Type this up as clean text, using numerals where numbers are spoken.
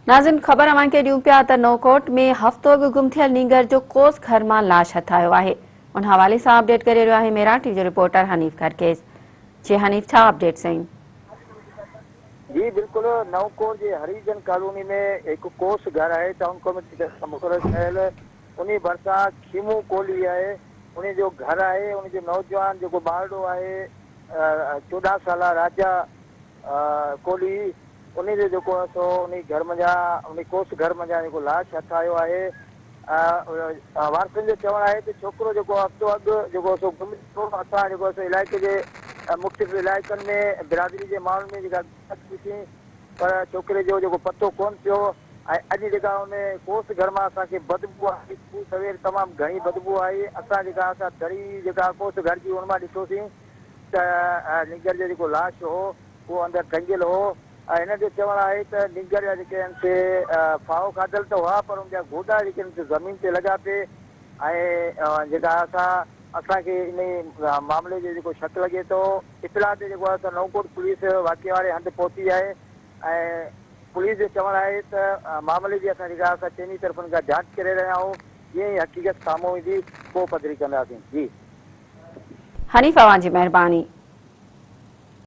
नाज़िन ख़बर अवां खे ॾियूं पिया त नौकोट में हफ़्तो अॻु गुम थियल नींगर जो कोस घर मां लाश हथायो आहे। उन हवाले सां अपडेट करे रहियो आहे मेरा टीवी जो रिपोर्टर हनीफ़ खरकेज़। जी हनीफ़, छा अपडेट्स आहिनि? जी बिल्कुल, नवकोट जे हरिजन कॉलोनी में एक कोस घर है। टाउन कमेटी तरफ़ां मुक़ररु कयल उन भरिसां खीमू कोली है। उन जो घर है। उन जो नौजवान जो ॿारड़ो है 14 साला राजा कोली, उन जो उन घर मञा उन कोस घर मञा लाश हथायो है। वारसनि जो चवणु आहे त छोकिरो हफ़्तो अॻु सो गुम थियो। असां इलाइक़े जे मुख़्तलिफ़ इलाइक़नि में बिरादरी जे माण्हुनि में जेका ॾिसी, पर छोकिरे जो पतो कोन पियो। ऐं अॼु उन कोस घर मां असांखे बदबू आई। सवेर तमामु घणी बदबू आई। असां दरी कोस घर जी उन मां ॾिठोसीं त निंगर जो लाश हो उहो अंदरि टंगियल हो। हिन जो चवणु आहे त निंगर जा जेके आहिनि से फाहो खाधल त हुआ, पर उनजा गोॾा जेके आहिनि ज़मीन ते लॻा पे। ऐं जेका असांखे इन मामले जो शक लॻे थो, इतला ते नवकोट पुलिस वाक़े वारे हंधि पहुती आहे। ऐं पुलिस जो चवणु आहे त मामले जी असां चइनी तरफ़नि खां जांच करे रहिया आहियूं। जीअं ई हक़ीक़त साम्हूं ईंदी पोइ पधरी कंदासीं। जी हनीफ़, अवां जी महिरबानी।